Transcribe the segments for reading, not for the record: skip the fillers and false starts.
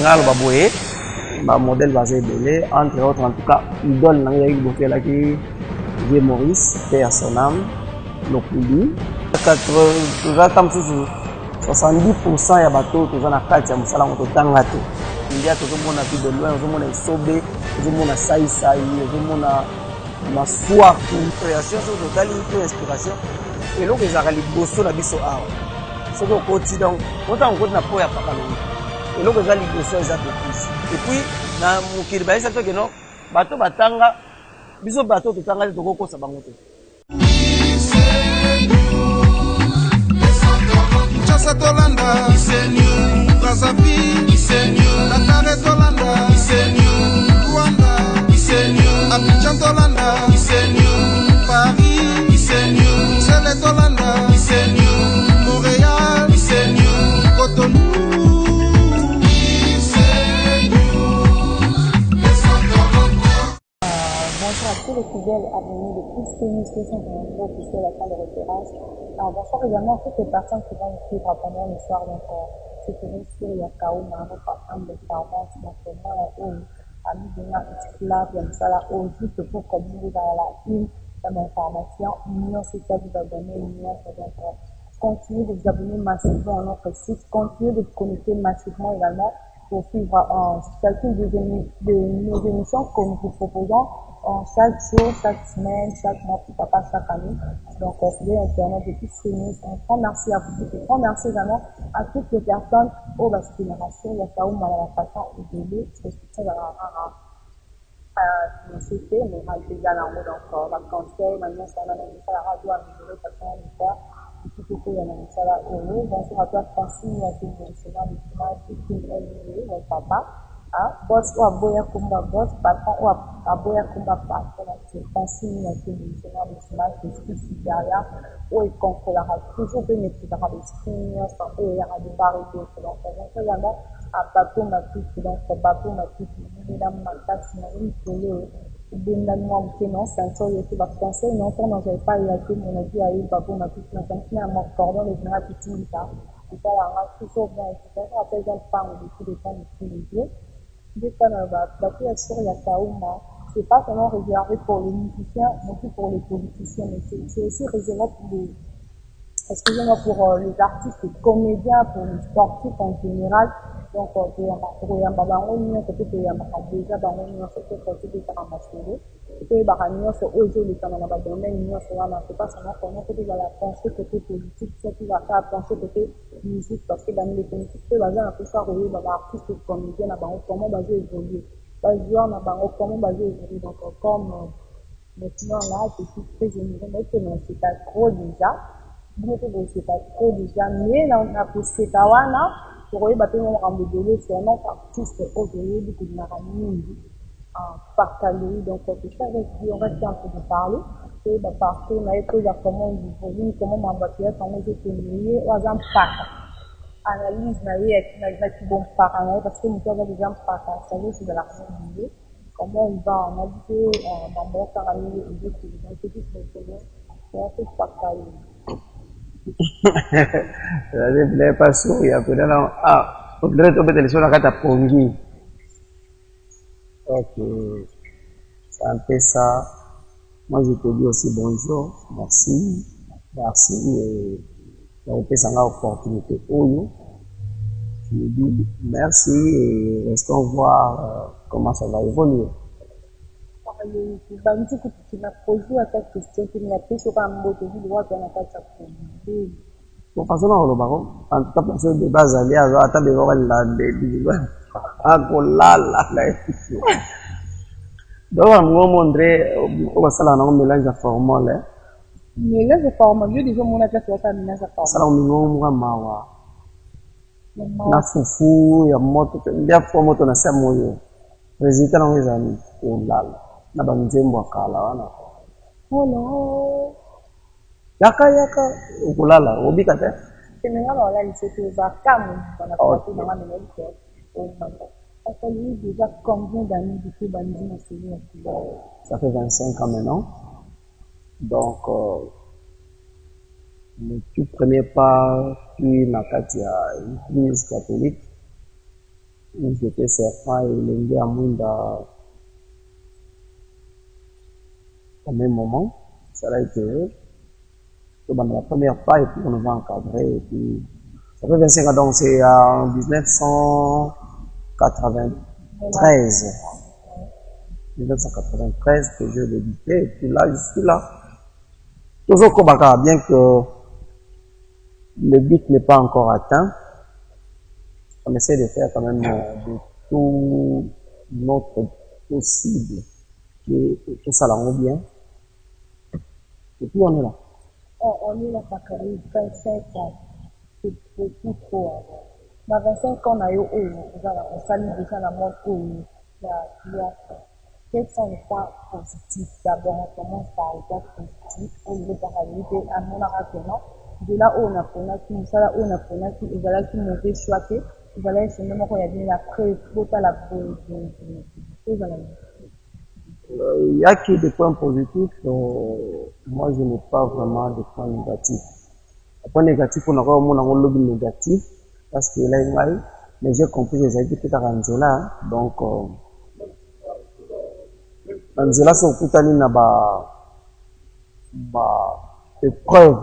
Ngal Baboué, ma modèle basé belé, entre autres, en tout cas, idole Nangaï Bokela qui est Maurice, père son âme, Lokuli. 70% ya bateau, tous en a 4 ya Moussala, on Tangato. Il y a tout le monde à de loin, tout le monde est sobé, tout le monde a saï, tout le monde a soif, une création, c'est total, une inspiration. Et là, ils ont les bossos la biso art. C'est au quotidien, autant on continue à pouvoir parler. Et là, ils ont les bossos, ils ont plus. Et puis, dans mon kiriba, ça fait que non, bateau batanga, biso bateau tout tanga, tout gros ça bangote. Tolanda, Isenyu, Brazzaville, Isenyu, Dakar Tolanda, Isenyu, Rwanda, Isenyu, Abidjan Tolanda, Isenyu, Paris, Isenyu, Sele Tolanda, Isenyu, Montréal, Isenyu, Cotonou. Bonsoir à tous les fidèles abonnés de Isenyu 643 officiel à la salle de référence. Alors, bonsoir également à toutes les personnes qui vont nous suivre pendant le soir. Donc, c'est toujours sur Yakao, Maro, Pafam, de Sarvance, maintenant, Ami Dena, Esclave, Yamsala, juste pour communiquer dans la une d'information. Union, c'est ça, vous abonnez, Union, c'est donc, continuez de vous abonner massivement à notre site, continuez de vous connecter massivement également pour suivre chacune de nos émissions que nous vous proposons chaque jour, chaque semaine, chaque mois, pourquoi pas chaque année. Donc, sur Internet, depuis Sénégal, un grand merci à vous. Un grand merci également à toutes les personnes au bas génération, il y a ça où la façon de c'est soutien dans la société, mais déjà là, donc, la conseil, maintenant, ça a la radio à améliorer façon de faire. Et puis, il y a ça bonjour à toi, Francine, la nationale du chômage, et puis, mon papa. Boss ou aboya kumba boss, patron ou aboya kumba patron, c'est consigne la nationale du chômage, l'esprit supérieur, où il contrôlera toujours bien maîtrisera l'esprit, sans où il y aura des barres et d'autres. Donc, on fait également à Bateau Matisse, donc Bateau Matisse, mesdames, Matas, Marine, Polo, Bendalement, non, c'est un tour de votre conseil, non, quand j'avais pas eu la queue, mon avis a eu Bateau Matisse, mais quand à mon cordon, les généraux qui sont là, et ça, on a toujours bien, etc. Après, j'ai pas de tous les temps de tous les jours. C'est pas seulement réservé pour les musiciens, mais aussi pour les politiciens, mais c'est aussi réservé pour les, excusez-moi, pour les artistes, les comédiens, pour les sportifs en général. Donc, pour y avoir peut-être déjà côté des ramassés. Et puis, c'est aujourd'hui dans le domaine, c'est pas seulement qu'on peut dire la pensée côté politique, c'est qui va faire penser côté musique, parce que dans les politiques, c'est basé un peu ça, l'artiste comédien, comment basé évoluer. Comment basé évoluer. Donc, comme maintenant là, je suis très généreux, mais c'est pas trop déjà. C'est pas trop déjà, mais on a poussé Kawana pour y battre mon rambouillet, c'est un autre artiste aujourd'hui, du coup, de la ramine, partager, donc, c'est ça, on reste un peu de parler, et bah, parce qu'on a été là, comment on évolue, comment on va faire, comment on s'est mis, ou à un analyse, qui bon parler, parce que nous avons déjà un partage, c'est de la ramine, comment on va analyser, dans mon parallèle, et donc, c'est tout ce que c'est un peu partager. Je voulais pas sourire. Ah, on dirait que tu es sur la carte à Pongi. Ok, c'est un peu ça. Moi, je te dis aussi bonjour, merci, merci, et pour cette opportunité. Je dis merci et restons voir comment ça va évoluer. Bantu kuna posé à ta question qui n'a pas sur un mot de vie droit dans la tête de bon parce que non le baron en tout cas parce que de base aller à attendre de voir la de là donc on va montrer on va ça là on mélange formol mélange formol je dis mon attaque ça mélange formol ça on mingo mawa na fufu ya moto ndia moto na samoyo résultat na ngezani olala na banzembo akala wana hello yaka ukulala ubika te kenenga wala lisete za kamu bana kwa tu na mama ndio au mama ça lui déjà combien d'années depuis bandi na série ça fait 25 ans maintenant donc le tout premier pas puis na kati ya église catholique J'étais serpent et l'engue à Munda au même moment. Ça a été heureux. Donc, la première fois, et puis on va encadrer, et puis ça fait 25 ans, donc c'est en 1993. 1993 que j'ai débuté, et puis là, je suis là. Toujours Kobaka, bien que le but n'est pas encore atteint, on essaie de faire quand même de tout notre possible, que ça la rend bien. Et puis on est là. On est là, ça fait 25 ans. C'est beaucoup trop. Dans 25 ans, on a eu, on s'allie déjà dans le monde où il y a quels sont les points positifs. D'abord, on commence par les points positifs, au lieu de parler à mon arrêtement. De là où on a pris, ça là où on a pris, et voilà qui mauvais choix, et voilà, c'est le moment où il y a bien la preuve, pour la Il y a que des points positifs, moi je n'ai pas vraiment de points négatifs. Les points négatifs, on aura au moins un lobby négatif, parce que là, mais j'ai compris que j'ai été à Angela, donc, Angela, c'est au tout à l'heure, épreuve,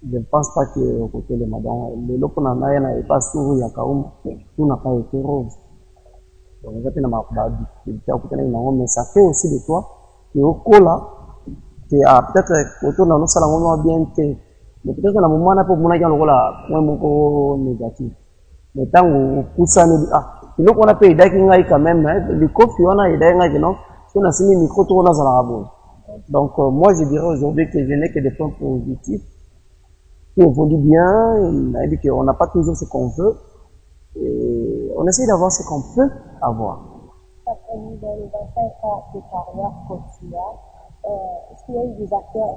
je ne pense pas que au côté de madame, le lot qu'on a n'a pas souri, il y a tout n'a pas été rose. Donc, mais ça fait aussi de toi, que au cola, peut-être autour de nous, ça l'a bien fait. Mais peut-être que la moment, on a pour mon avis, on négatif. Mais tant qu'on pousse à nous, il faut qu'on a payé d'ailleurs quand même, le coffre, on a aidé d'ailleurs, non, si on a signé le micro, on a dans la rabot. Donc, moi, je dirais aujourd'hui que je n'ai que des points positifs, qui évoluent bien, on a dit qu'on n'a pas toujours ce qu'on veut, et on essaie d'avoir ce qu'on peut avoir. Après dans les 25 ans de carrière quotidienne, est-ce qu'il y a eu des acteurs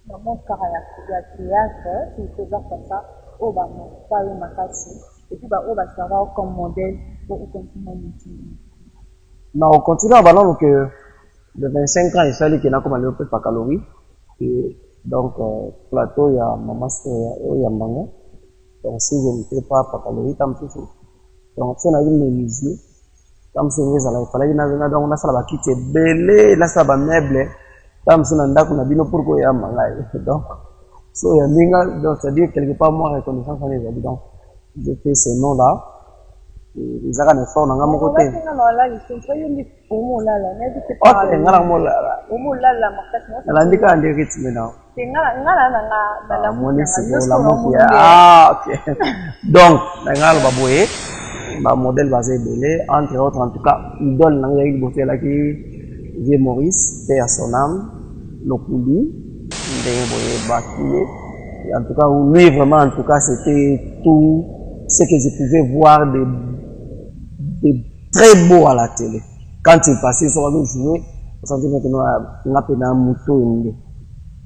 dans mon carrière de théâtre, qui faisait comme ça, au bas, pas eu ma casse, et puis au bas, ça va comme modèle pour continuer à l'utiliser. Non, on continue en parlant que de 25 ans, il fallait qu'il y ait comme un peu de calories. Et donc, plateau, il y a maman, il y a maman. Donc, si je ne fais pas calories, tant pis. Donc, si on a eu mes musiques, comme c'est vrai, il fallait que on a ça là qui est belé, là ça va meuble, comme si on a qu'on a dit non pourquoi il y a mangai. Donc, so il y a minga, donc c'est dire quelque part moi reconnaissance à les habitants. Je fais ces noms là. Ils ont un effort dans mon côté. Ok, ngala mola. Nalandika andi rythme na. Moni c'est la mafia. Ah, ok. Donc, ngala baboye. Ba modèle basé belé entre autres en tout cas idole nanga il boté là qui Vieux Maurice paix à son âme Lokuli ndenge boye bakile et en tout cas lui vraiment en tout cas c'était tout ce que je pouvais voir de très beau à la télé quand il passait sur le jouer on sentait maintenant on a peine un mouton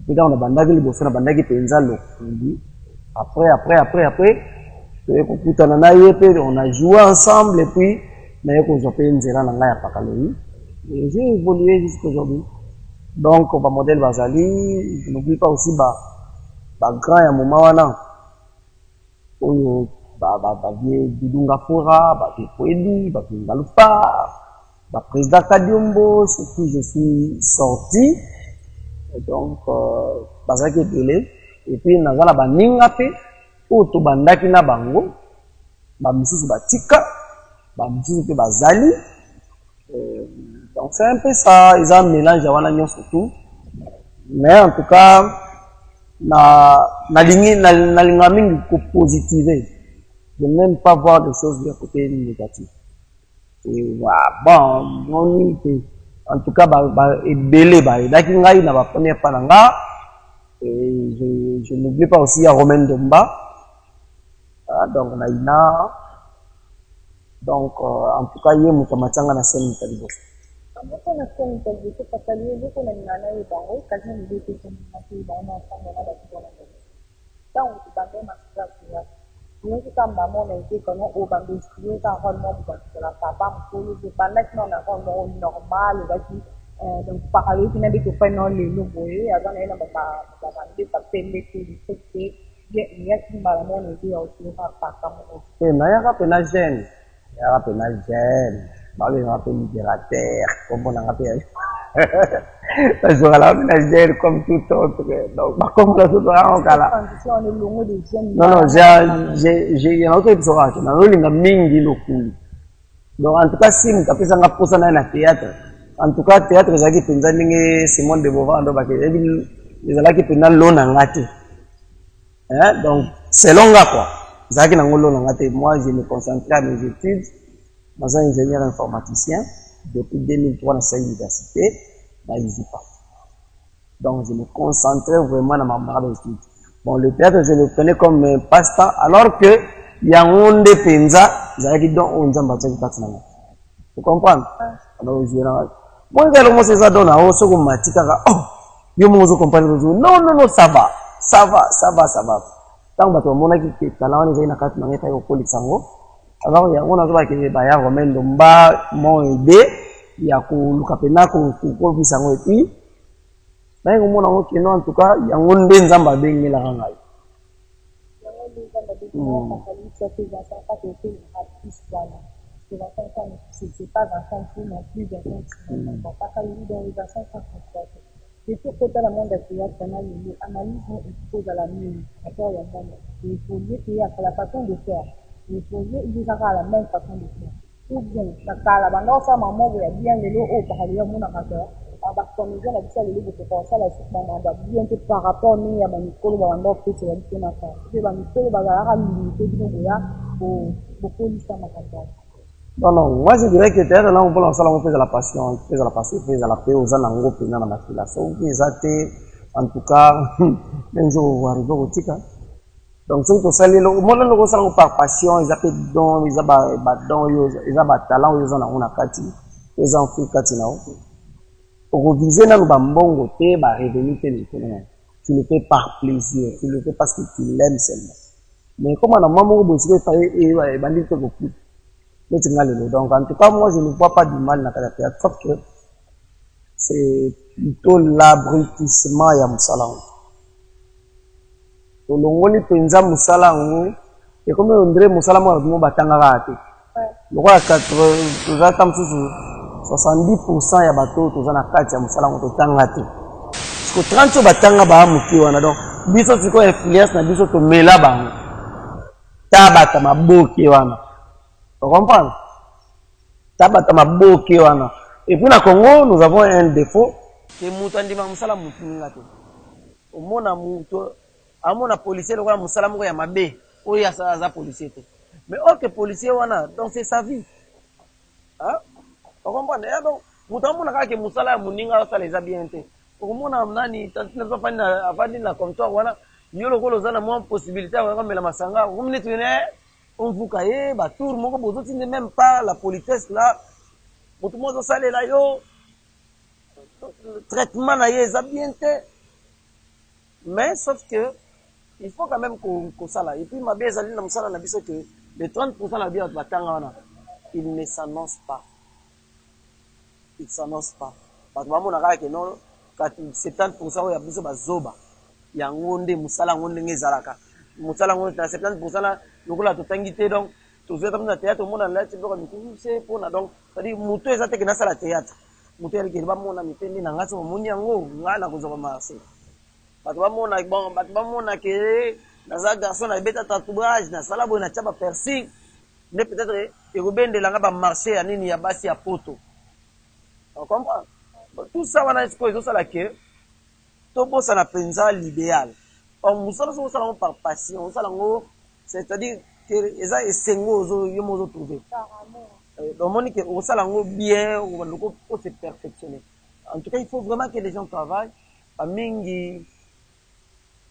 et là on a bandagi le bossé on a bandagi penza Lokuli après on a joué ensemble et puis et j'ai évolué jusqu'aujourd'hui. Donc, modèle Bazali, je n'oublie pas aussi grand ya moment wana oyo Bidunga Fora, Poedi, Ngalupa, président Kadiombo, c'est qui je suis sorti. Et donc, Bazali est belé. Et puis, Nazala Baningape. Oto bandaki na bango bamisusu batika bamisusu pe bazali donc c'est un peu ça ils ont un mélange wana nyo surtout mais en tout cas na linga mingi ko positiver je n'aime pas voir des choses de côté négatif et bon on en tout cas ebele daki ngai na ba première fois nga et je n'oublie pas aussi à Romain Domba. Donc, donc en tout cas, il y a beaucoup de gens qui sont venus. Donc, parler, il y a des gens qui ont fait non, les lots, il y a qui m'a l'amende de aussi par cameroun. Et na yaka pena jeune. Yaka pena jeune. Babe na pe libérateur. Comme on a appelé. Parce que là pena jeune comme tout autre. Donc par contre là tout là on kala. On est loin des jeunes. Non non, j'ai un autre épisode qui na lolinga mingi lokuli. Donc en tout cas si mtapesa nga posa na théâtre. En tout cas théâtre ezaki penza ndenge Simone de Beauvoir ndo bakeli ezalaki pena lona ngate. Hein? Donc, selon là quoi. Moi, je me concentrais à mes études. Je suis ingénieur informaticien. Depuis 2003, dans l'université, je n'ai pas. Donc, je me concentrais vraiment dans ma barre d'études. Bon, le théâtre, je le prenais comme un passe-temps, alors que il y a un de penza, qui donne un jambon qui passe là. Vous comprenez? Alors, je moi, je suis ça donne à eux, ce que m'a dit, oh, je me comprends. Non, ça va. Ça va. Tant que mon ami qui est talent, il a quatre manières de faire sango. Alors, il y a un autre qui est baya romain domba, mon aidé, il y a qu'on lucapena qu'on coupe sango et puis, mais au moment où en tout cas, il y a un ben zamba ben la rangaï. C'est pas un centre non plus d'un centre. Pas qu'à lui dans les centres. Et tout côté la monde qui a analyse expose à la mine, rapport à la monde. Il faut dire qu'il y a la façon de faire. Il faut dire qu'il y a la même façon de faire. Ou bien, la bande ça maman vous a bien les lots au par ailleurs mon amateur. Parce qu'on nous a dit ça les lots de ça la suite maman bien que par rapport ni à Manicolo bande que c'est la différence. C'est Manicolo bazara limité du boya au beaucoup l'histoire macabre. Non, moi je dirais que là on peut lancer on fait de la passion, on fait de la passion, on fait de la paix aux gens en gros dans la population. En tout cas, même jour arriver au tika. Donc si on sait le monde le ça par passion, ils appellent don, ils ont don, ils ont talent, ils ont na kati, ils ont fait kati na. Pour viser na bambongo te ba revenu te le fait. Tu le fais par plaisir, tu le fais parce que tu l'aimes seulement. Mais comme on a maman vous dire et bandit te beaucoup. Donc, en tout cas, moi, je ne vois pas du mal dans la théâtre, sauf que c'est plutôt l'abrutissement ya musalango. To longoli penza musalango, et comme on dirait musalango mo batanga rate. Donc, à 70% ya bateau, to zana kati ya musalango to tangate. Parce que 30 batanga ba muki wana donc, biso siko influence na biso to mela bango. Tabata maboki wana. Tu comprends? Tabata maboke wana. Et puis na Congo, nous avons un défaut. Que mutandima musala mutuninga to. Omona mutu, amona policier le musala moko ya mabe, oya za policier te. Mais ok policier wana, donc c'est sa vie. Hein? Tu comprends? Donc mutu amona kaka musala ya muninga ça les a bien te. Omona nani tantina zo fanya avandi na comptoir wana, yolo kolo zana mo possibilité ya kamela masanga, omni tune on vous caille, bah tout le monde, vous ne même pas la politesse là. Tout le monde s'allait là, yo. Le traitement là, il est bien fait. Mais sauf que, il faut quand même qu'on s'aille. Et puis, ma belle Zaline, on s'aille, on a dit que les 30% la bière de Batanga, il ne s'annonce pas. Il ne s'annonce pas. Parce que, on a dit que non, 70% il y a plus de zoba. Il y a un monde, Moussala, un monde, Nezalaka. Moussala, 70% là, donc là, tout est donc, tout est dans le théâtre, au monde là, tu dois c'est pour donc, c'est-à-dire, moutou est attaqué dans la théâtre. Moutou est qui va mon ami, t'es dans la maison, mon yango, ngana kuzo marché. Parce que mon a bon, parce que mon a que, dans un garçon a bêta tatouage, dans sala bo na chaba piercing, mais peut-être, et Ruben de la ba marché, à nini ya basi à poto. On comprend? Tout ça, on a exposé ça là que, tout bon, ça n'a pas l'idéal. On nous sommes par passion, c'est-à-dire que les gens sont trouver. Donc, on dit que on s'est bien, on s'est perfectionné. En tout cas, il faut vraiment que les gens travaillent. Mingi,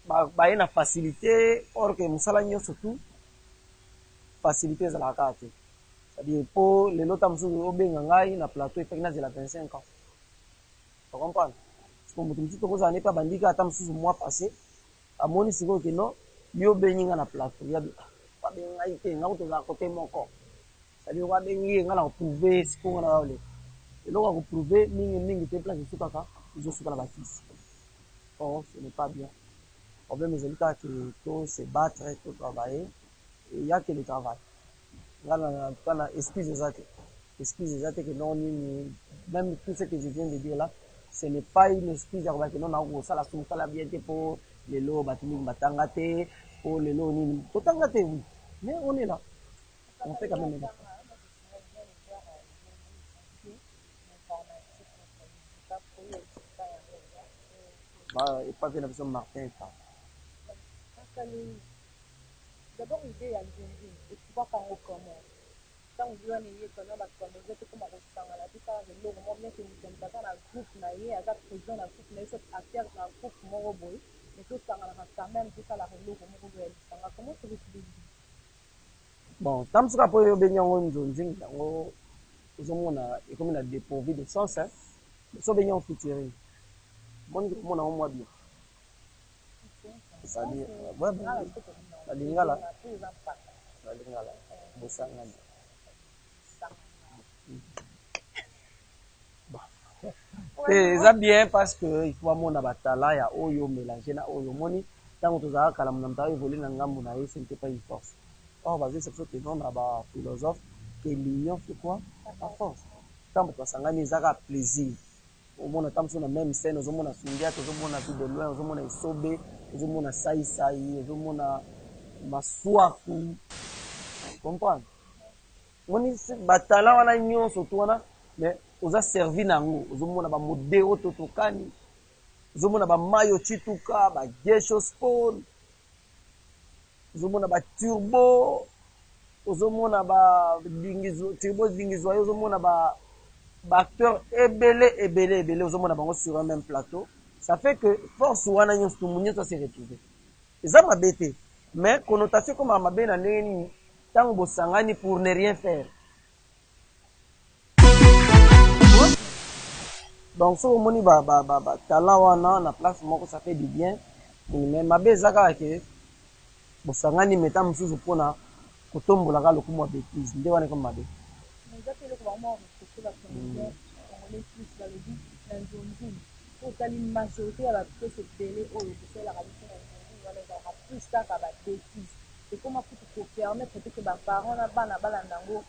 il y a facilité, or que nous sommes surtout facilité à la carte. C'est-à-dire pour les autres, nous sommes na plateau, il y a 25 ans. Tu comprends? Parce que nous sommes pas bandits, nous mois passé. Amoni siko que non, yo beninga na plateau, ya ba benga ite nga uto za côté moko. C'est-à-dire wa bengi nga la prouver siko nga la ole. Et donc on prouver mingi te place sukaka, je suis la bâtisse. Oh, ce n'est pas bien. problème est que tout se battre, tout travailler, il n'y a que le travail. Quand on excuse que non, même tout ce que je viens de dire là, ce n'est pas une excuse que non, on a la bien pour les lots, pour les lots, tout oui. Mais on est là. On fait quand même là. Et pas bien avec Martin. D'abord, l'idée à Nzonzi, et tu vois quand on commence. Quand on doit nier qu'on a commencé, c'est comme on ressent la vie, ça, le lot, on vient que nous sommes dans la groupe, naïe, à la président, la groupe, mais cette affaire, la groupe, mon robot, et tout ça, on a quand même, tout ça, la relou, mon robot, comment tu veux se dire? Bon, tant que pour y obéir en Nzonzi, on a comme la dépourvu de sens, hein, so bien en featuring. Mon a au moins bien. C'est-à-dire, ouais, la lingala, bosangani. Et ça bien parce que il faut avoir un batala ya oyo mélanger na oyo moni tant que ça kala mnamta évoluer na ngambo na ce n'était pas une force. Or basé sur ce nom na ba philosophe que l'union fait quoi? La force. Tant que ça ngani zaka plaisir. Au monde tant que na même scène au monde na sundia to monde na vie de loin au monde na isobe au monde na sai au monde na maswaku. Comprendre? Moni batala wana nyonso to wana mais oza servi nango ozomona ba modelo totokani ozomona ba mayo chituka ba gesho spawn ozomona ba turbo ozomona ba dingizo turbo dingizo ozomona ba acteur ebele ozomona bango sur un même plateau. Ça fait que force wana nyonso tumunye to se retrouver eza mabete mais connotation comme mabe na ndeni tango bosangani pour ne rien faire. Donc, si on a talent na place moko ça fait du bien. Mais ma bezaka ke bosangani meta mususu pona kotombola ka lokumu bêtise. Nde wana comme mabe. Mais ça fait le vraiment que la comédien on est plus dans le but d'un Nzonzi. Pour qu'elle majorité à la pièce télé ou c'est la radio on a plus ça qu'à la bêtise. Et comment pour permettre que les parents na bana balandango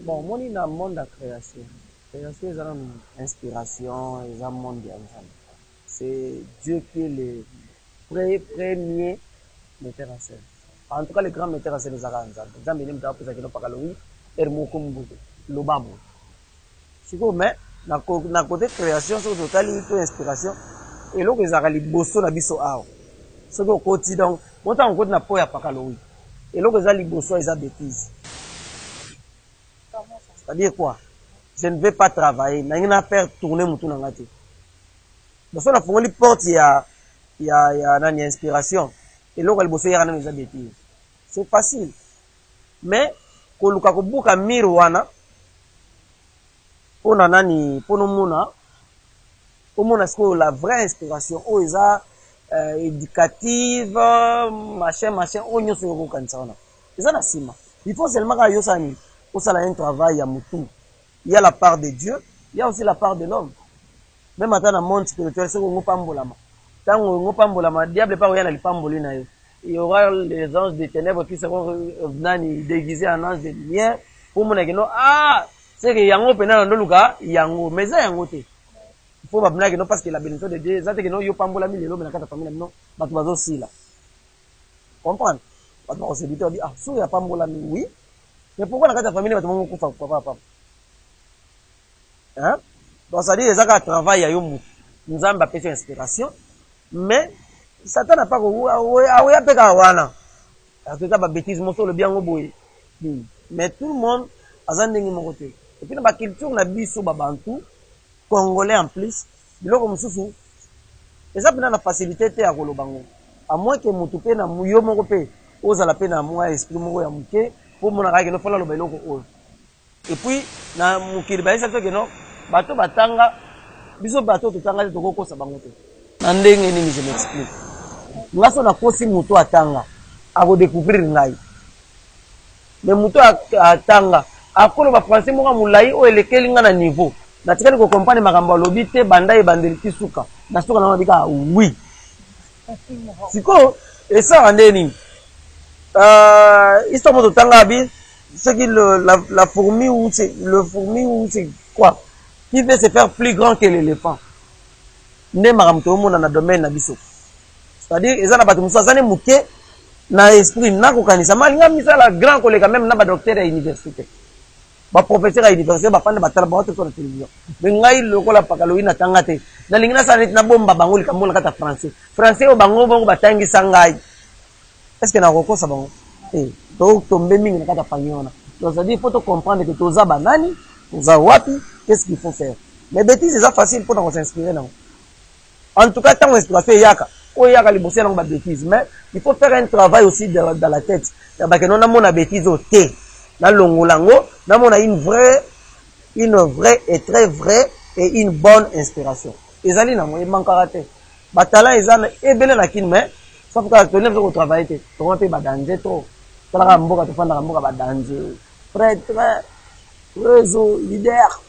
bon, moi dans le monde de la création. Création est une inspiration, est un monde ensemble. C'est Dieu qui est le premier metteur en scène. En tout cas, les grands metteurs en scène sont ensemble. Exemple, il y a des gens qui ont Hermoko Mbuto, Lobamo. Mais, dans le côté création, c'est total une inspiration. Et là, ils ont les bosso na biso ao. C'est au quotidien. Donc, moi, on côté na poya pakaloui. Et là, ils ont les bosso, ils ont bêtises. C'est-à-dire quoi? Je ne vais pas travailler. Je vais faire tourner mon tour dans la tête. Donc, on a fait une porte, il y a une inspiration. Et là, il y a des bêtises. C'est facile. Mais, quand on a beaucoup de miroana, pour nous, la vraie inspiration, éducative, machin, on se reconnaît. Il faut seulement que un travail à moutou. Il y a la part de Dieu, il y a aussi la part de l'homme. Même dans le monde spirituel, c'est qu'on pambolama. Tant qu'on pambolama, diable pas rien à pambolina. Il y aura les anges des ténèbres qui seront déguisés en anges de lumière pour mon église. Ah, c'est que yango pena dans le lugar, yango, mais ça yango te. Il faut pas blaguer non parce que la bénédiction de Dieu, ça c'est que non yo pambolami les hommes dans la famille non, bah tu vas aussi là. Comprendre? Bah tu vas se dire ah, si il y a pambolami oui, mais pourquoi dans la famille bah tu vas kufa papa? Hein? Donc ça dit les gens qui travaillent à yomu, nous avons pas inspiration, mais Satan n'a pas wana. Parce que ça bêtise mon le bien au boy. Mais tout le monde a un dengue mon côté. Et puis la culture na biso babantu congolais en plus, biloko mususu. Et ça la facilité à kolobango. À moins que mutupe na muyo moko pe, oza la pe na moi esprit moko ya muke pour mon arake no fala lo beloko o. Et puis na mukili ba ça fait que non, bato batanga biso bato totanga to kokosa bango te. Na ndenge nini je m'explique. Ngaso na kosi mutu atanga ako découvrir ngai. Mais mutu atanga akolo ba français moka mulai o elekeli nga na niveau. Na tikali ko comprendre makambo lobi te banda e bandeli kisuka. Na suka na bika oui. Siko, et ça en est histoire de Tangabi, c'est que la fourmi ou c'est le fourmi ou c'est quoi qui veut se faire plus grand que l'éléphant. Ne maramto mo na domaine na biso. C'est-à-dire ils en a battu musa zane muke na esprit na ko kanisa malinga misala grand collègue même na ba docteur à université. Ba professeur à université ba panda batala ba hoto sur la télévision. Mais ngai lokola pakaloyi na tangate. Na lingina sa na bomba bangoli kamona kata français. Français o bango bango batangi sangai. Est-ce que na roko ça bon? Eh, donc tomber mingi na kata panyona. Donc ça dit il faut comprendre que toza banani, toza wapi, qu'est-ce qu'il faut faire. Mais bêtises c'est facile pour nous s'inspirer non. En tout cas, tant qu'on yaka, on yaka les bosser dans la bêtise, mais il faut faire un travail aussi dans la tête. Parce que nous avons la bêtise au thé, dans l'ongolango, nous avons une vraie et très vraie et une bonne inspiration. Les alliés n'ont pas de karaté. Batala ils ont ébélé la kin mais sauf que tu n'as pas travaillé, tu vas pas danger trop. Tu vas pas te faire un danger. Prêtre, réseau, leader.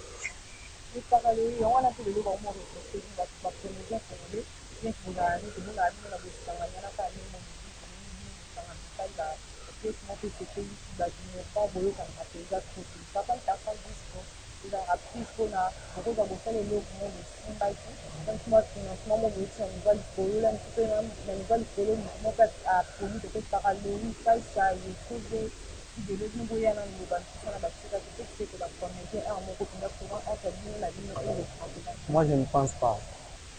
Moi, je ne pense pas.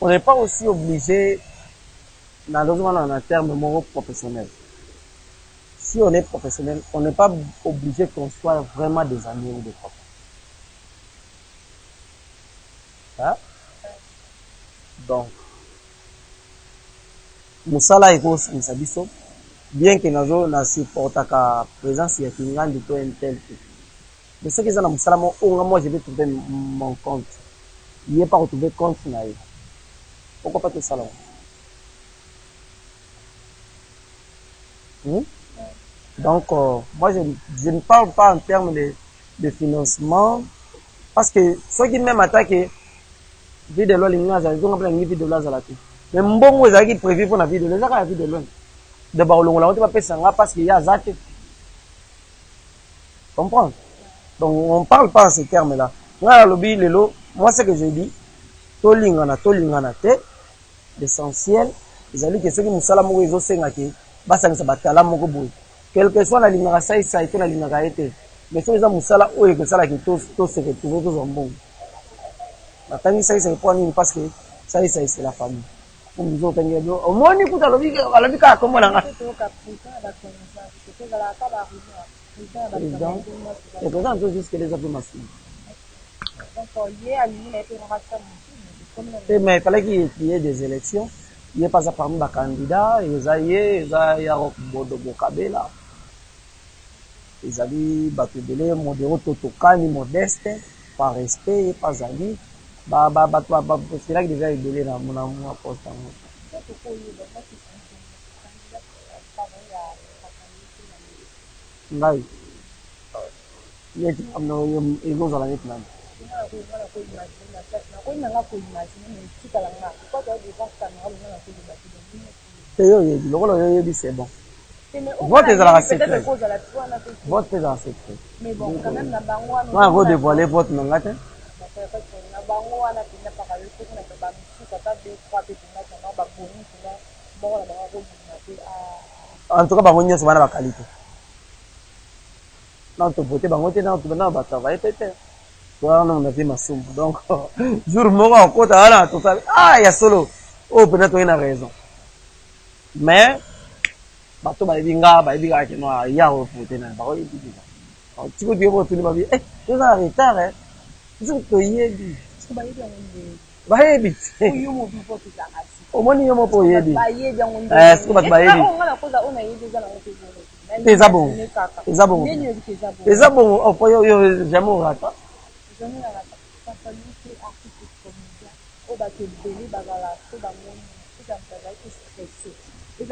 On n'est pas aussi obligé, dans un terme moraux professionnel. Si on est professionnel, on n'est pas obligé qu'on soit vraiment des amis ou des copains. Hein? Donc, Moussala est aussi une bien que nous na supporte la présence de Kingan de toi un tel. Mais ce qu'ils ont Moussala, moi je vais trouver mon compte. Il n'est pas retrouvé compte final. Pourquoi pas tout ça là? Donc, moi, je ne parle pas en termes de financement, parce que ceux qui même attaquent, vie de l'eau, ils ont une vie de l'eau à la tête. Mais bon, ils ont prévu pour la vie de l'eau, ils ont la vie de l'eau. De bas, on ne peut pas payer ça parce qu'il y a Zach. Comprends? Donc, on ne parle pas en ces termes-là. Moi, ce que je dis, tolingana, l'essentiel, ils ont dit que ceux qui nous salamou, ils ont sengaki, basang sa batala moko boy. Quel que soit la ligne à ça, ça a été la ligne à été. Mais si les amoussala, ou et que ça, qui tous se retrouvent tous en bon. La famille, ça, c'est pas parce que ça, c'est la famille. Comme nous autres, au moins, on écoute à la vie, comme on a. Et pour ça, on juste que les appels massifs. Mais il fallait qu'il y ait des élections. Il n'y a pas à parmi les candidats, ils ont Bodo Bokabela. Ils avaient battu de l'air, modéré, totokani, modeste, par respect, pas ami. C'est là que déjà il est dans mon poste. Là, il est dans la net. C'est bon. Vote est dans la secret. Vote est dans la secret. Mais bon, quand même, on va dévoiler votre nom. En tout cas, on va voir la qualité. Non, tu votes, on va travailler peut-être. On a fait ma somme. Donc, jour mort, on tout ça. Ah, il y a solo. Oh, peut-être qu'il a raison. Mais, bato ba ibinga ke no ya ho voter na ba ho ibinga. Tu peux dire au tout le monde tu as retard hein. Tu peux yebi. Ba yebi. O moni yo mo po yebi. Ce que ba yebi. Eza bon. Eza bon. Eza bon o po yo jamais rata. Un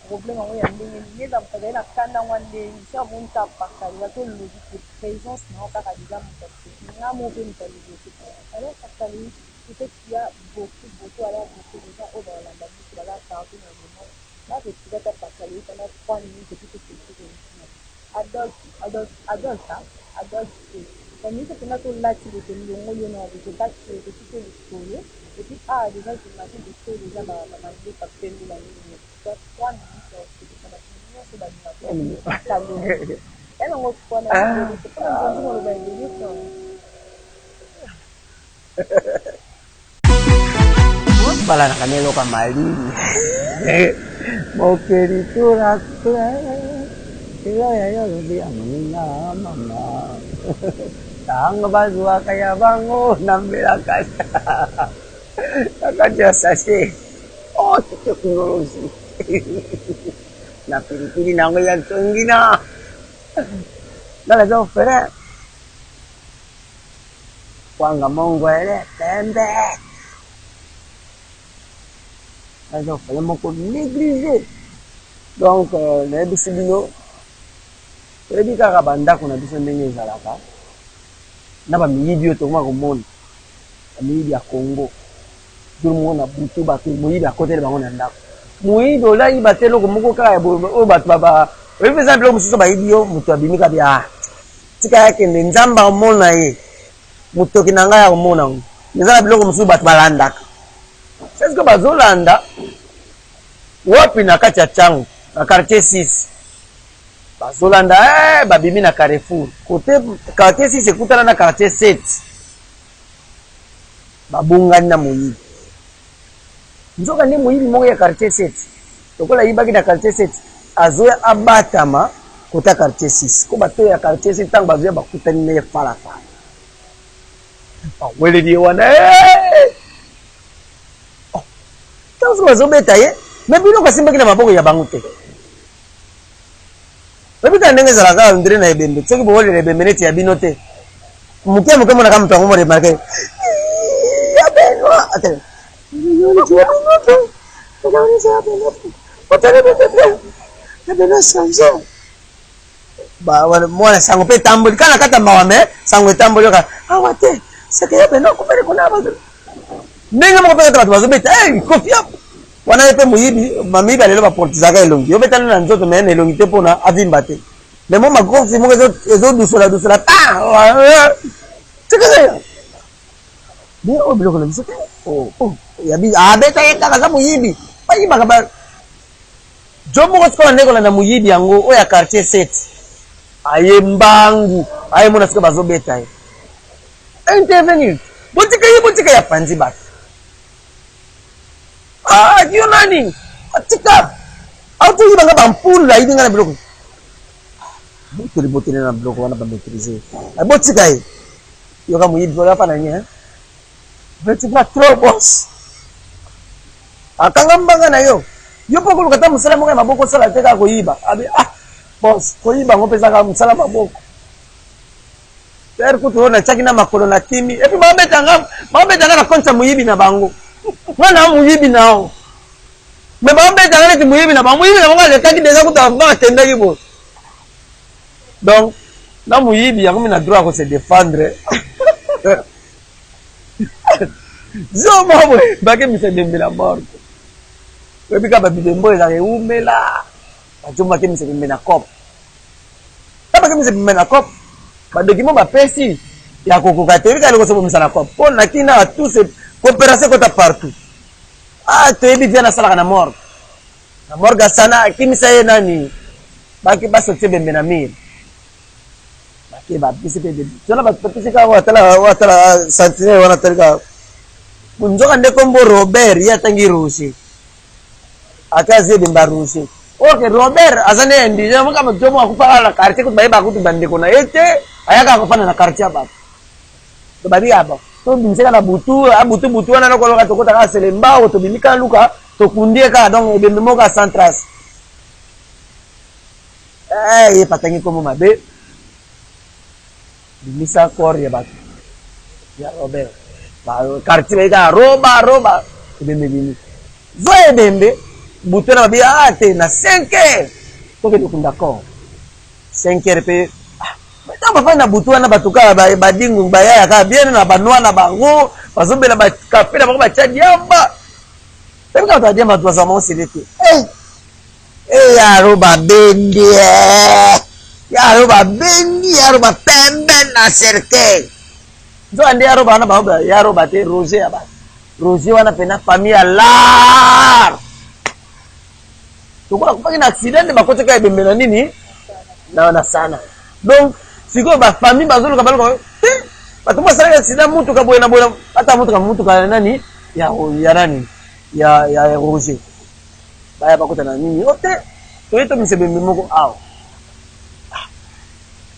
problème en il dans la kanda wande ça monta pas il y a tout le présence non pas déjà mon alors ça tu sais qu'il y a beaucoup, alors beaucoup de gens dans la musique, dans la chanson, dans le monde. Là, tu vas faire passer pendant 3 minutes et puis tu fais tout. Adultes, la musique, c'est notre là, tu le connais, le mot, il y en a, je sais pas si tu peux le trouver. Et puis, déjà, je m'imagine de créer déjà ma musique, ça fait la musique. 3 minutes, c'est ça, la musique, c'est la musique. Elle en reçoit la musique, c'est pas un jour, on va évoluer. Bala na kanelo ka mali. Mokeritura kaya ya di amina mama. Tang bazwa kaya bango nambelakas. Akaja sasi. Oh, teknologi. Na pilipili na ngoyan tungina. Dala do fere. Kwanga mongwele tembe. Alors, il faut négliger. Donc, les bisibino, les bicarabanda qu'on a besoin de les alaka. N'a pas mis idiot au monde. Mis à Congo. Tout le monde a boutou battu, mouillé à côté de Bangonanda. Mouillé de là, il battait le Mokoka et au Batbaba. Oui, par exemple, monsieur Soba idiot, Moutabimi Kabia. Tika qui n'est pas au monde. Moutokinanga au monde. Nous avons le monsieur Batbalanda. C'est ce que bazolanda wapi na kati ya changu na quartier 6 bazolanda babimi na Carrefour côté quartier 6 ekutana na quartier 7 babungani na moyibi nzoka ndi moyibi moko ya quartier 7 tokola yibaki na quartier 7 azoya abatama kota quartier 6 ko bato ya quartier 7 tango bazoya bakutani ne fala fala wele di wana Tango bazobeta ye, mais bino kasimbaki na maboko ya bango te. Babika ndenge zalaka ndire na ebembe, tsoki bowole na ebembe neti ya bino te. Mukia muke mona kama mtu ango mo remarque. Ya beno, atele. Yoni tu ya beno te. Yoni tu ya beno te. Otele beno. Ya beno sanje. Ba wale mwana sango pe tamboli kana kata mawame, sango tamboli ka. Awate, seke ya beno kumele kuna bazo. Ndenge moko peka bato bazobeta kofia wana yepe muyibi mamibi alelo baportizaka elongi yo betana na nzoto mene elongi te pona avimba te mais mo makofi moko ezo dusola tikeze bien o biloko na biso yabi abeta yekaka za muyibi bayibaka ba jo moko sikola ndekola na muyibi yango oyo ya quartier 7 aye mbangu aye mona siko bazobeta ye intervenir botika ya panzi bato you nani? Atika. Auto yi banga bampula yi ngana biloko. Botele na biloko wana ba maîtriser. Botika yi. Yo ka muyibi wala pana ni Botika trop boss. Akanga mbanga na yo. Yo poko lukata musala mo maboko sala teka ko yiba. Abi boss, ko yiba ngo pesa ka musala maboko. Ter kutuona chaki na makolo na kimi. Epi mabeta na konta muyibi na bango. Wana muyibi nao. Mais bambe tangane ti muyibi na bango le kaki déjà kutamba tenda kibo. Donc na muyibi yango mina droit ko se défendre. Zo mabo bake mi se dembe la mort. Webi ka ba bidembo za umela. Ajuma ke mi se dembe na cop. Taba ke mi se dembe na cop. Ba document ba pesi ya kokoka te ka le ko se bomisa na cop. Pour na kina tout se coopération kota partout. Toyebi via na sala na mort. Na morga sana kimisa ye nani. Baki baso tebe mbena mir. Baki ba bisi pe de. Tona ba pisi ka watala santine wana telka. Munjoka nde kombo Robert ya tangi rushi. Akazi de mbarushi. Okay Robert azane ndi jamu kama jomo akupala na quartier kutubaiba kutubande kona ete ayaka akufana na quartier ba. To babi aba. To bimiseka na butu wana na koloka tokota ka selemba o to bimika luka to kundie ka donc ebembe moka centras. Ye patangi komo mabe. Bimisa kor ya batu. Ya Robert. Ba quartier ka roba ebembe bimi. Zo ebembe butu na babi ate na 5h. To ke dokunda ko. 5h pe Tama fana butu wana batuka badingu bayaya ka bien na banwa na bango bazobela ba café na bango batia diamba tabi ka diamba to azama oselete yaro babendi yaro pembe na cercueil nzo ande yaro bana ba yaro bate Roger ya ba Roger wana pena famille ya lar tokola kupaki na accident bakote ka ebembela nini na sana donc siko ba famille bazoluka baloko bato basala accident mutu ka boyena ata mutu ka nani ya nani ya Roger baya bakota na nini ote toyeto misebembe moko awo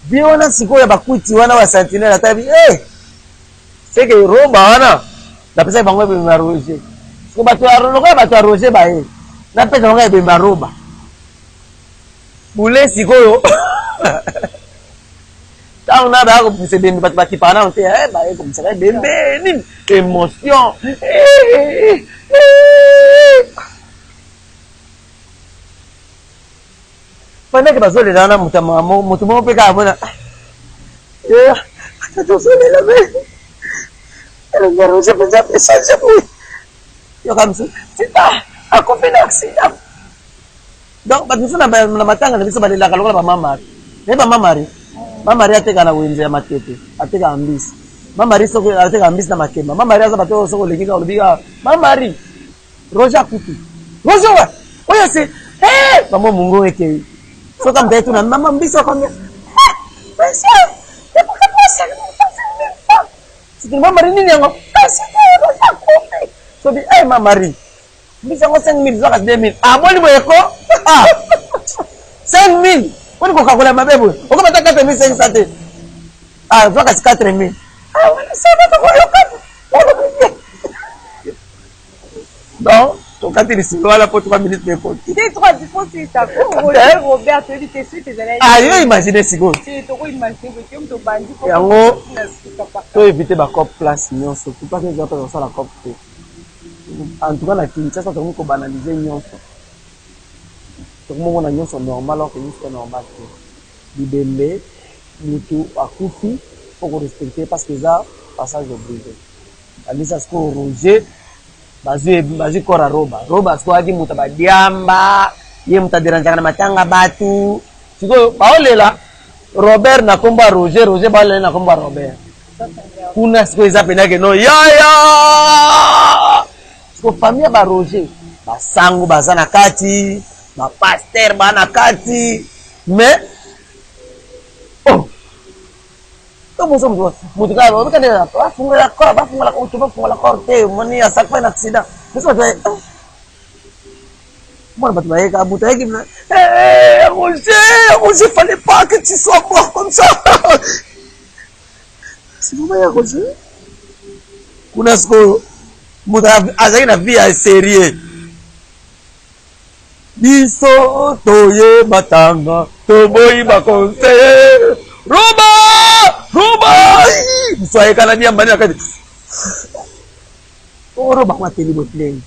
bi wana siko ya bakuti wana wa sentinelle atabi seke roba wana na pesa bango ebemba Roger siko bato ya Roger bae na pesa bango ebemba roba bule sikoyo tango na ba ko misebembe bato bakipana ote bae ko misaka ebembe nini émotion pendant que bazole na mutu mo pe ka bona atazole la me el ngaro se pensa pensa pour yo comme ça c'est pas a combien d'accident donc ba biso na matanga na biso balela kalola ba mama ateka na wenze ya matete ateka ambisi mama soko ateka ambisi na makemba mama aza bato soko lekika olobika mama Roger kutu Roger wa oya se mama mungo eke so comme d'être na maman biso combien c'est c'est une maman nini yango so bi maman biso ngo 5000 zaka 2000 boni boyeko 5000 boni ko kakola mabebo oko bata 4500 te zaka 4000 wana sema to koyoka donc to katili siwala po 3 minutes de compte c'est 3 il ta Robert tu dis suite tes allez yo imaginer sigo c'est to imaginer que tu bandi yango to éviter ba cop place nyonso pour pas que ça peut ça la cop en tout cas la Kinshasa to ko banaliser nyonso to mo na nyonso normal alors que c'est normal libembe mutu akufi pour respecter parce que ça passage obligé alisa sko Roger bazi kora roba sko adi muta badiamba ye muta deranja na matanga batu siko baolela Robert na komba Roger baolela na komba Robert kuna siko izapenda ke no ya siko famille ba Roger basango bazana kati ba pasteur bana kati mais muso mutuka ba kana bafunga la korte moni à chaque fois un accident muso tu moi ba tu vas ka buta ki na Roger fallait pas que tu sois mort comme ça si vous voyez Roger kuna sko muta azaki na vie à sérieux biso toye batanga toboyi ba conseiller Roba soye kana dia mbani akati roba kwa teli botleng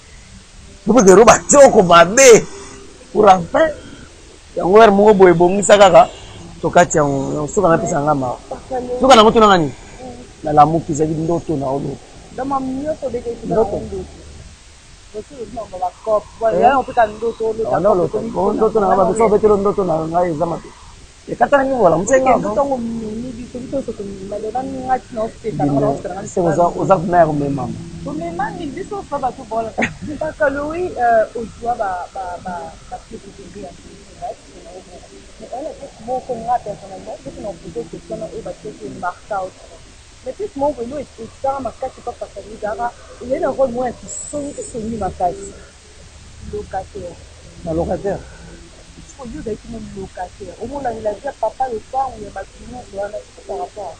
buko de roba choko mabe pour enfin ya ngwer mo boy bongisa kaka to kati ya suka na pesa ngama suka na mutuna ngani na la muki za ndoto na olo dama mio so de ndoto Você não vai lá copo, vai on peut kan ndoto ndoto na ba so betero ndoto na ngai zama e katana ni wala mtsenga ndoto ni biso so ko malona ngati no speta na ostra se usa mère mama mais man ni biso fa ba to bola parce que lui au doit ba petite bien elle est bon comme moi personnellement c'est une option que ça et ba que marque out mais puis mon vélo est ça ma carte pas parce que il y a un rôle moins qui sont ma carte locataire na locataire au lieu d'être mon locataire au moins il a dit papa le soir on est maintenant par rapport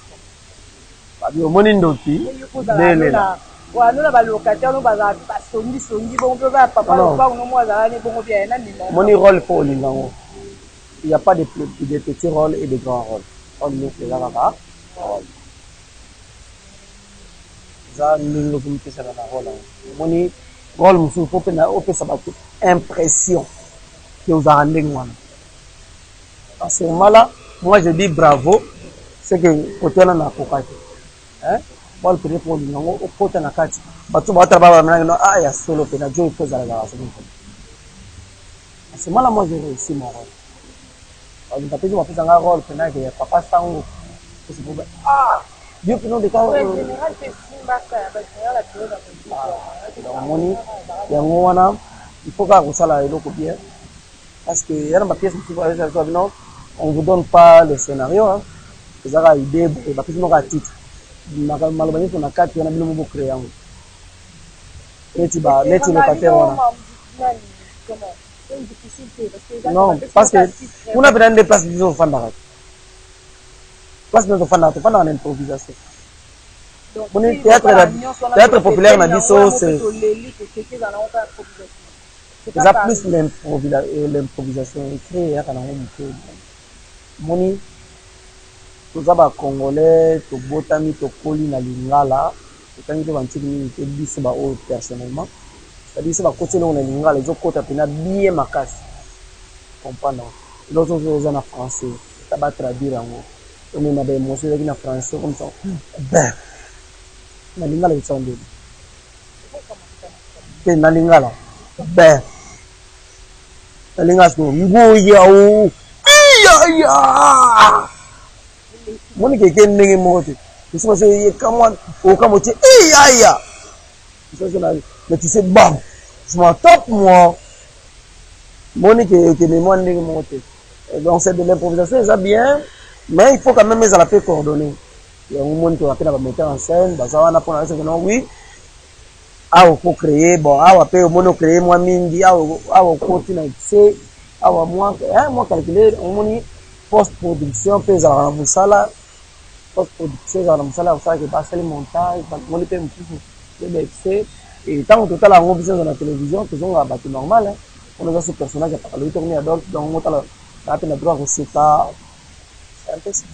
à ça au moni ndoti delela wa nona ba locataire no ba songi bon pe ba papa le soir on moi za ne bon bien na ni moni rôle pour lingango il y a pas de petits rôles et de grands rôles on ne fait là là za ningo kumtisa na rôle moni rôle musu faut na opesa ba impression que vous rendez moi. À ce moment-là, moi je dis bravo, c'est que côté là n'a pas hein. Paul pene pour lingo au kota na kati bato ba traba ba na ah ya solo pena jo il faut za la garage c'est mal moi j'ai réussi mon rôle on va peut-être faire un rôle pena que papa sango c'est pour ah Dieu pena de cas en général c'est simba ça ba général la période donc moni ya ngwana il faut que ça la eloko bien parce que il y a ma pièce qui va faire non on vous donne pas le scénario hein vous avez idée et ba pièce no ka titre malobani kuna kati wana bilo mo créer yango neti locataire wana non parce que kuna bena des places biso fanda place biso fanda to fanda na improvisation bon théâtre populaire na biso c'est ça plus l'improvisation écrit ya kana mo mko moni toza ba congolais tobotami tokoli na lingala totangi te bantiki mingi te biso baoyo personnellement c'est-à-dire so bakoti eloko na lingala ezokota mpena bien makasi comprendre eloko soso eza na français ta batraduire yango omema baémotion ezaki na français comme ça ben na lingala ezosala ndeni te na lingala ben na lingala siko ngoyao iyaya moni keke ndenge moko te esi so ye kamwa okamo te iyaya so na mais tu sais bam je m'en top moi moni que mémoire ndenge moko te donc c'est de l'improvisation ça bien mais il faut quand même ezala pe coordonner yango moni to apena ba metteur en scène baza wana pona c'est que non oui awa faut créer bon awa pe moni créer moi mingi awa koti na excès awa moi calculer moni post-production pe ezalaka na mosala post-production ezalaka na mosala osalaka basali montage moni mpe mosusu ebe excès et ntango totala yango biso eza na télévision tozongaka bato normal on eza ce personnage apakalogi tokomi adolphe donc otala naa mpe na droit koseka c'est un peu ça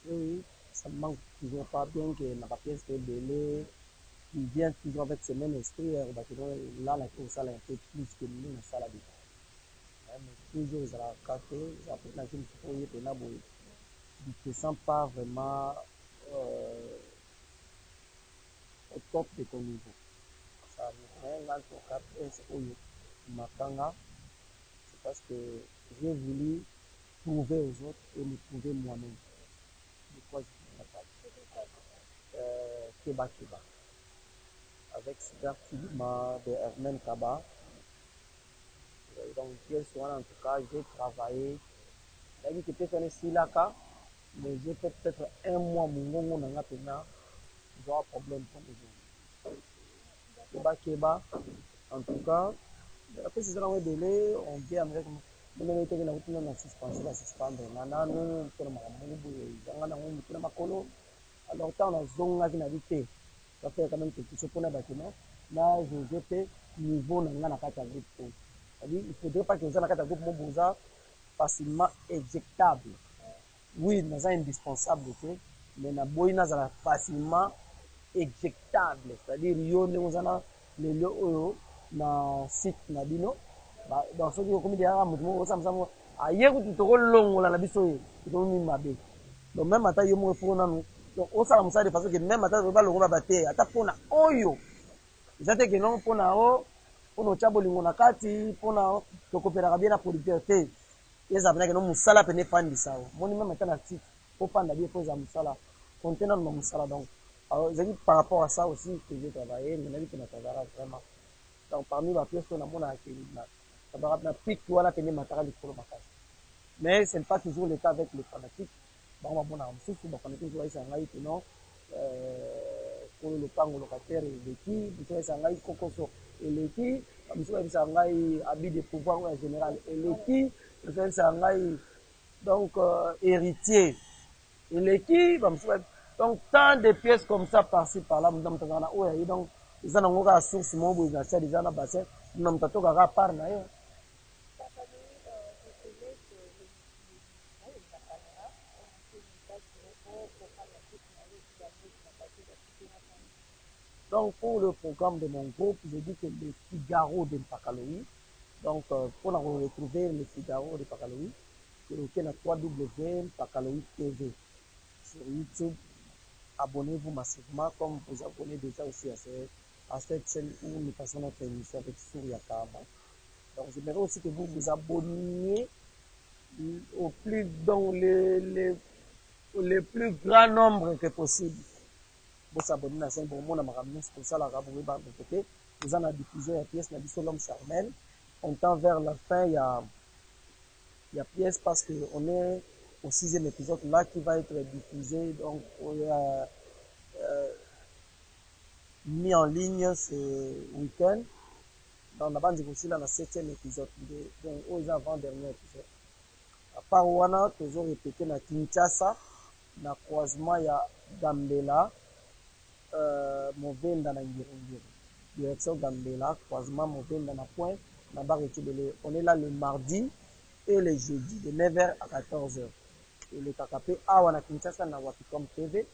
Oui, ça me manque toujours pas bien que ma pièce est belée, qui vient toujours avec ce même esprit, là, la course, ça, un peu plus que nous, ça, la vie. Mais toujours, ils ont capté, ils ont fait la jeune fille, et là, ils ne se sentent pas vraiment au top de ton niveau. Ça, mais là, ton cap est au Makanga, c'est parce que j'ai voulu prouver aux autres et me prouver moi-même. De quoi je suis capable. Keba Keba. Avec Sigar Filima de Hermen Kaba. Donc, en tout cas, j'ai travaillé. C'est-à-dire que peut-être on est Silaka, mais j'ai fait peut-être un mois, mon n'a pas un problème pour les gens. Keba Keba, en tout cas, après c'est ça, on est délai, on vient avec. On a été dans la suspension, la suspendre. Nanano, pour le makolo. Alors, tant on a zonga qui n'a dit ça fait quand même quelque chose pour les bâtiments. Là, je fais niveau dans la carte groupe. C'est-à-dire, il ne faudrait pas que vous ayez la carte groupe Moboza facilement éjectable. Oui, nous sommes indispensables, mais nous sommes facilement éjectable. C'est-à-dire, nous avons les lieux dans le site Nabino. Dans ce qui est comme des armes, nous sommes ailleurs où tu te long la biso, tu te mabé. Donc, même à taille, nous avons donc, on s'est amusé de façon que même à taille, on va battre. À ta pona oyo. Ils étaient que non, pona o, pona chabo lingona kati, pona to coopérer bien la producteur. Ils avaient que non, musala pene fan ça. Mon même étant actif, faut fan d'habiller pour ça musala. Contenant de musala donc. Alors, j'ai dit par rapport à ça aussi que j'ai travaillé, mais la vie que nous travaillons vraiment. Donc, parmi les pièces qu'on a mon acquis, ça va rappeler pic ou la peine matériel de polo macas. Mais ce n'est pas toujours le cas avec les fanatiques. Bon, on a un souci, on a toujours eu un aïe, non, pour le pango locataire et l'équipe, on a eu un aïe cocoso et l'équipe, on a eu un aïe habit de pouvoir en général et l'équipe, on a eu un aïe, donc, héritier et l'équipe, donc, tant de pièces comme ça par-ci, par-là, donc, ils ont une source, ils ont un bassin, ils ont un part, Donc, pour le programme de mon groupe, je dis que le Figaro de Mpakaloui. Donc, pour retrouver le Figaro de Mpakaloui, c'est na www.mpakaloui TV sur YouTube. Abonnez-vous massivement comme vous abonnez déjà aussi à cette chaîne où nous passons notre émission avec Souria Kaba. Donc, j'aimerais aussi que vous vous abonniez au plus dans le plus grand nombre que possible. Vous abonnez à la chaîne pour moi, c'est ça la rabouille par de côté. Vous en avez diffusé la pièce, n'a dit l'homme charmel. On tend vers la fin, il y a pièce parce qu'on est au 6e épisode là qui va être diffusé, donc mis en ligne ce week-end. Dans la bande aussi là, le 7e épisode, donc aux avant-dernier épisode. À part Wana, toujours répété na Kinshasa, na croisement il y a Gambela, Movenda na Ngirongiri. Direction Gambela, croisement Movenda na Point, na barre étudiée. On est là le mardi et le jeudi, de 9h à 14h. Et le KKP Awana Kinshasa na Wapicom TV.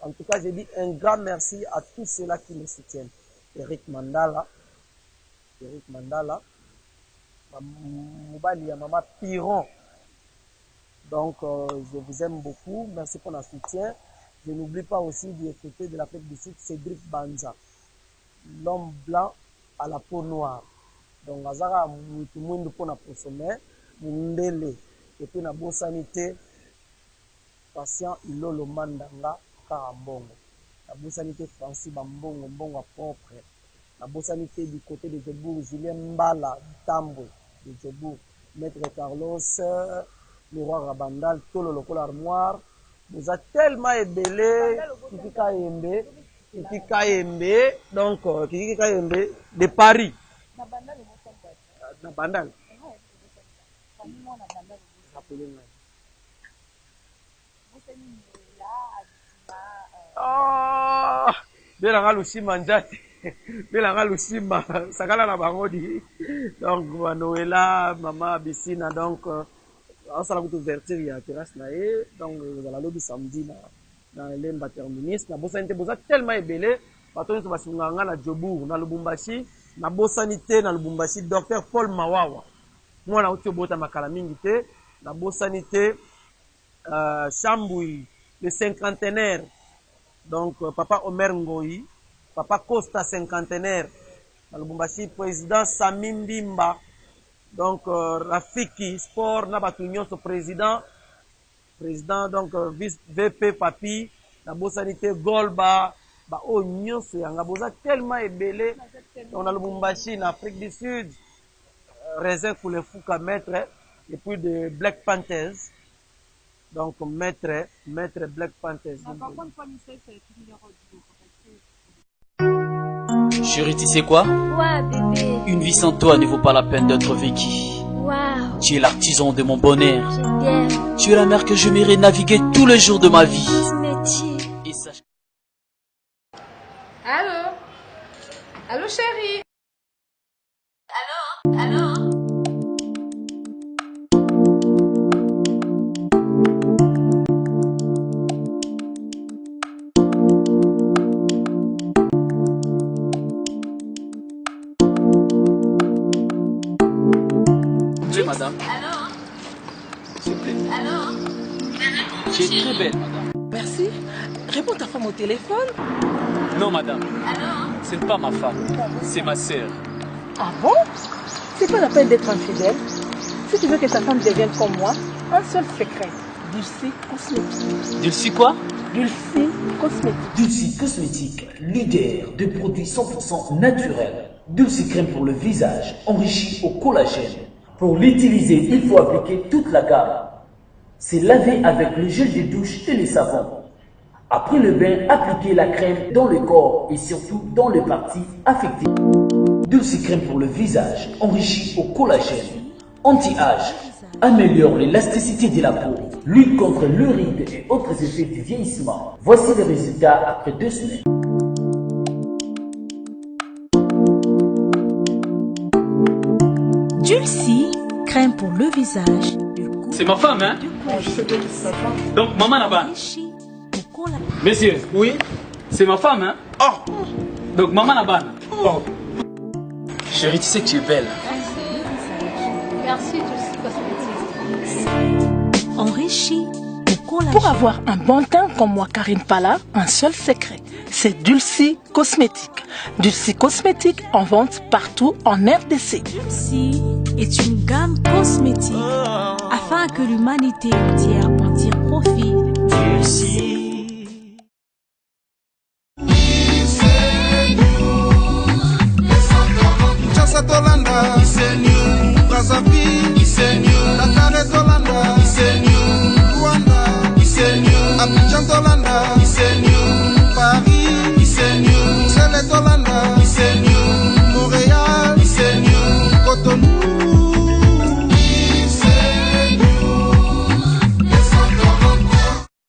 En tout cas, je dis un grand merci à tous ceux-là qui me soutiennent. Eric Mandala, Moubali ya Mama Piron. Donc, je vous aime beaucoup. Merci pour le soutien. Je n'oublie pas aussi du côté de l'Afrique du Sud, Cédric Banza, l'homme blanc à la peau noire. Donc, Azara, tout le monde pour la consommer, Mundele, et puis la bonne sanité, patient, Ilolo Mandanga, Karambongo. La bonne sanité, Francis Bambongo, Mbongo propre. La bonne sanité du côté de Djebourg, Julien Mbala, Tambo, de Djebourg, Maître Carlos, le roi Rabandal, tout le local armoire. Nous a tellement ébélé, Kiki Kayembe, donc Kiki Kayembe de Paris. Nabandal. Oh, Belanga Lushima Njati, Belanga Lushima, Sakala na Bangodi. Donc, Noëlla, Maman Bissina, donc, on s'est ouverture il y a terrasse là et donc vous allez le samedi dans l'emba terminus na bosanité boza tellement ébélé bato to basunganga na Djobour na Lubumbashi na bosanité na Lubumbashi docteur Paul Mawawa mwana uti bota makala mingi te na bosanité Chambouy le cinquantenaire donc papa Omer Ngoyi papa Costa cinquantenaire na Lubumbashi président Samim Bimba. Donc, Rafiki Sport, Nabatunion, ce président, donc, vice VP Papi, la Sanité Golba, Oignon, c'est un gabosa tellement ébélé. On a le Bumbashi, en Afrique du Sud, raisin pour les Fouka maître, et puis de Black Panthers. Donc, maître Black Panthers. Chérie, tu sais quoi? Ouais, bébé. Une vie sans toi ne vaut pas la peine d'être vécue. Waouh. Tu es l'artisan de mon bonheur. Je t'aime. Tu es la mer que je m'irai naviguer tous les jours de ma vie. Et sache... Allô? Allô, chérie? Allô? Madame. Allô? S'il vous plaît. Allô? Tu es très belle, madame. Merci. Réponds ta femme au téléphone. Non, madame. Allô? Ce n'est pas ma femme. C'est ma sœur. Ah bon? C'est pas la peine d'être infidèle. Si tu veux que ta femme devienne comme moi, un seul secret. Dulcie Cosmétique. Dulcie quoi? Dulcie Cosmétique. Dulcie Cosmétique, leader de produits 100% naturels. Dulcie crème pour le visage, enrichi au collagène. Pour l'utiliser, il faut appliquer toute la gamme. C'est laver avec le gel de douche et le savon. Après le bain, appliquez la crème dans le corps et surtout dans les parties affectées. Dulcie crème pour le visage, enrichi au collagène. Anti-âge, améliore l'élasticité de la peau, lutte contre le ride et autres effets du vieillissement. Voici les résultats après 2 semaines. Dulcie, crème pour le visage. C'est ma femme, hein? Donc, maman là-bas. Monsieur. Oui. C'est ma femme, hein? Oh, Donc, maman Nabana. Oh. Chérie, tu sais que tu es belle. Merci, Dulcie Cosmétique. Enrichi au collagène. Pour avoir un bon teint comme moi, Karine Pala, un seul secret, c'est Dulcie Cosmétique. Dulcie Cosmétique en vente partout en RDC. Dulcie est une gamme cosmétique afin que l'humanité entière en tire profit. Dulcie